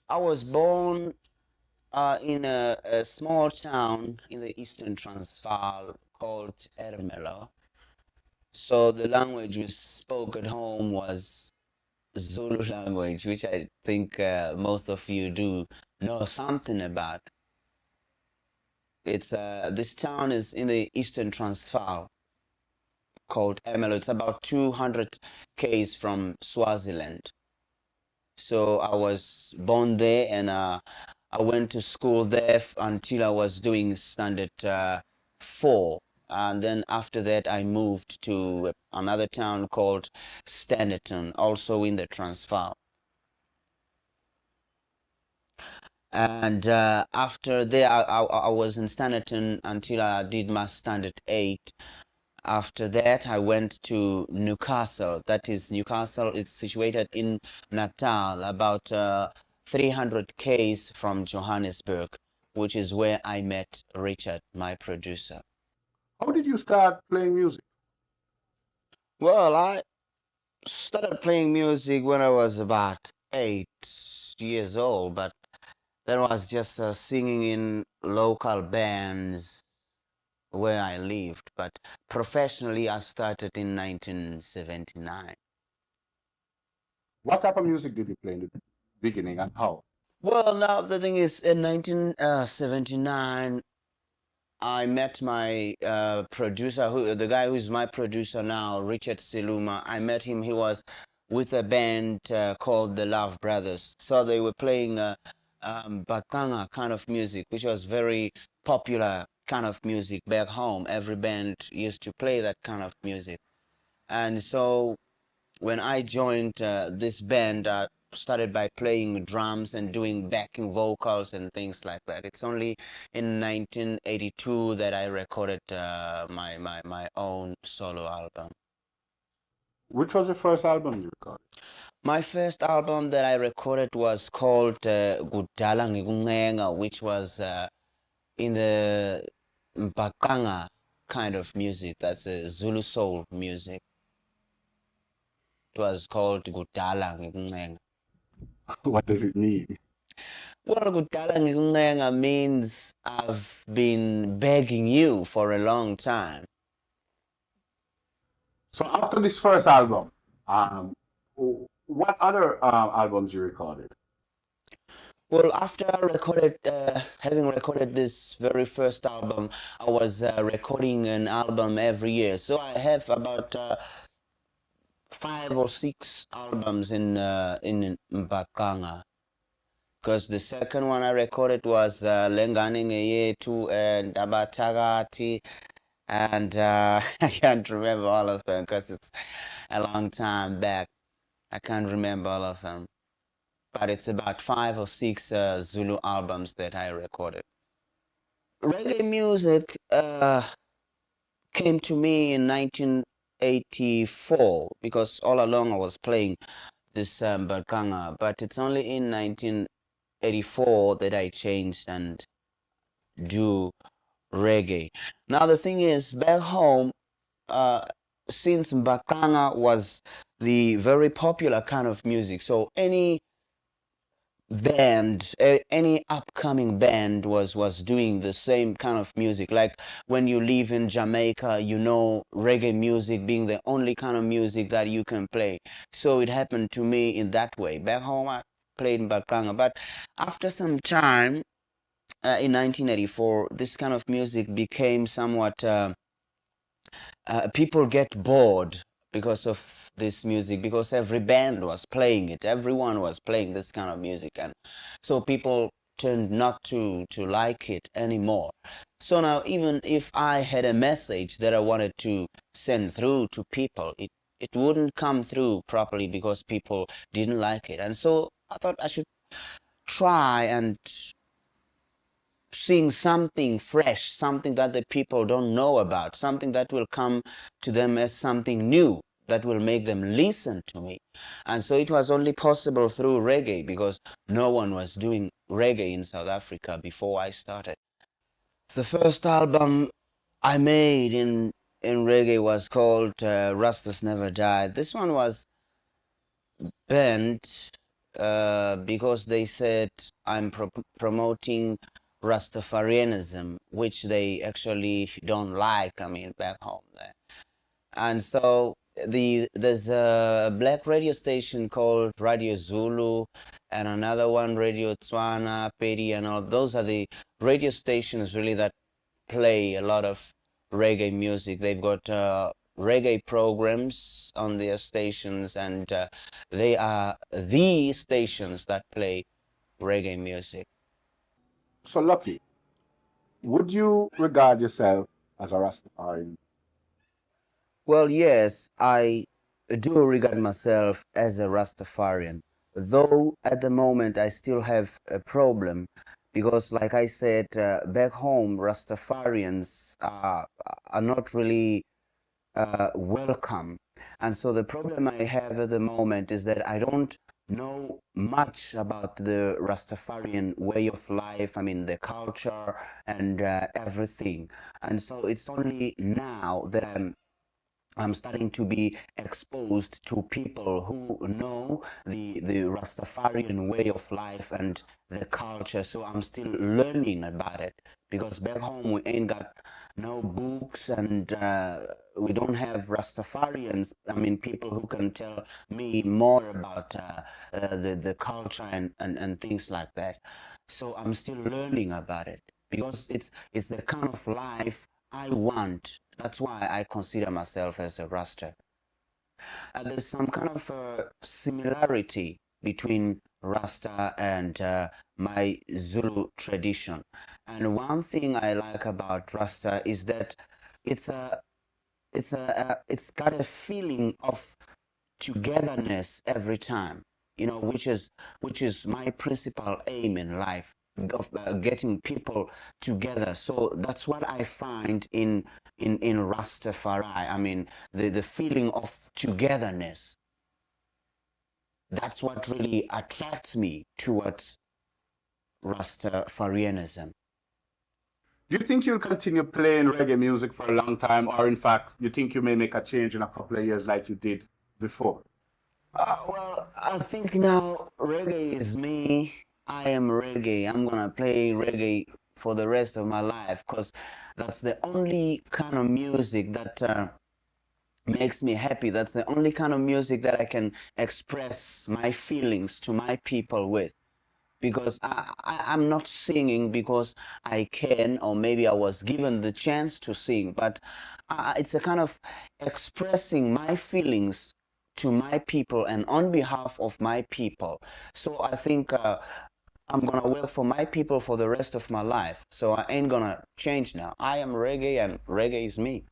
I was born in a small town in the eastern Transvaal called Ermelo. So the language we spoke at home was Zulu language, which I think most of you do know something about. It's this town is in the eastern Transvaal called Ermelo. It's about 200 k's from Swaziland. So I was born there, and I went to school there until I was doing standard 4. And then after that, I moved to another town called Standerton, also in the Transvaal. And after there, I was in Standerton until I did my standard 8. After that, I went to Newcastle. That is Newcastle. It's situated in Natal, about 300 k's from Johannesburg, which is where I met Richard, my producer. How did you start playing music? Well, I started playing music when I was about 8 years old, but that was just singing in local bands where I lived. But professionally, I started in 1979. What type of music did you play in the beginning and how? Well, now the thing is, in 1979, I met my producer, the guy who's my producer now, Richard Siluma. I met him. He was with a band called the Love Brothers. So they were playing Bakanga kind of music, which was very popular kind of music back home. Every band used to play that kind of music. And so when I joined this band, I started by playing drums and doing backing vocals and things like that. It's only in 1982 that I recorded my own solo album. Which was the first album you recorded? My first album that I recorded was called Kudala Ngikuncenga, which was in the Mbaqanga kind of music. That's a Zulu soul music. It was called Kudala Ngikuncenga. What does it mean? Well, Kudala Ngikuncenga means I've been begging you for a long time. So after this first album, um, what other albums you recorded? Well, after I recorded, having recorded this very first album, I was recording an album every year. So I have about 5 or 6 albums in Mbaqanga. Because the second one I recorded was Lengani Ngeyetu and Abatakati. And I can't remember all of them because it's a long time back. I can't remember all of them, but it's about 5 or 6 Zulu albums that I recorded. Reggae music came to me in 1984 because all along I was playing this Mbaqanga, but it's only in 1984 that I changed and do reggae. Now the thing is, back home, uh, since Mbaqanga was the very popular kind of music, so any band, any upcoming band was doing the same kind of music. Like when you live in Jamaica, you know reggae music being the only kind of music that you can play. So it happened to me in that way. Back home, I played Mbaqanga, but after some time, in 1984, this kind of music became somewhat people get bored because of this music, because every band was playing it, everyone was playing this kind of music, and so people tend not to like it anymore. So now, even if I had a message that I wanted to send through to people, it wouldn't come through properly because people didn't like it. And so I thought I should try and seeing something fresh, something that the people don't know about, something that will come to them as something new that will make them listen to me. And so it was only possible through reggae because no one was doing reggae in South Africa before I started. The first album I made in reggae was called Rastas Never Died. This one was banned because they said I'm promoting Rastafarianism, which they actually don't like. I mean, back home there. And so there's a black radio station called Radio Zulu, and another one Radio Tswana, Pedi, and all. Those are the radio stations really that play a lot of reggae music. They've got reggae programs on their stations, and they are the stations that play reggae music. So, Lucky, would you regard yourself as a Rastafarian? Well, yes, I do regard myself as a Rastafarian, though at the moment I still have a problem because, like I said, back home, Rastafarians are not really welcome. And so the problem I have at the moment is that I don't know much about the Rastafarian way of life, I mean, the culture and everything. And so it's only now that I'm starting to be exposed to people who know the Rastafarian way of life and the culture. So I'm still learning about it because back home we ain't got no books and we don't have Rastafarians. I mean, people who can tell me more about the culture and things like that. So I'm still learning about it because it's the kind of life I want. That's why I consider myself as a Rasta. There's some kind of similarity between Rasta and my Zulu tradition. And one thing I like about Rasta is that it's a it's got a feeling of togetherness every time, you know, which is my principal aim in life of getting people together. So that's what I find in Rastafari. I mean, the feeling of togetherness. That's what really attracts me towards Rastafarianism. Do you think you'll continue playing reggae music for a long time, or in fact, you think you may make a change in a couple of years like you did before? Well, I think now reggae is me. I am reggae. I'm gonna play reggae for the rest of my life because that's the only kind of music that makes me happy. That's the only kind of music that I can express my feelings to my people with. Because I'm not singing because I can, or maybe I was given the chance to sing, but it's a kind of expressing my feelings to my people and on behalf of my people. So I think I'm gonna work for my people for the rest of my life. So I ain't gonna change now. I am reggae and reggae is me.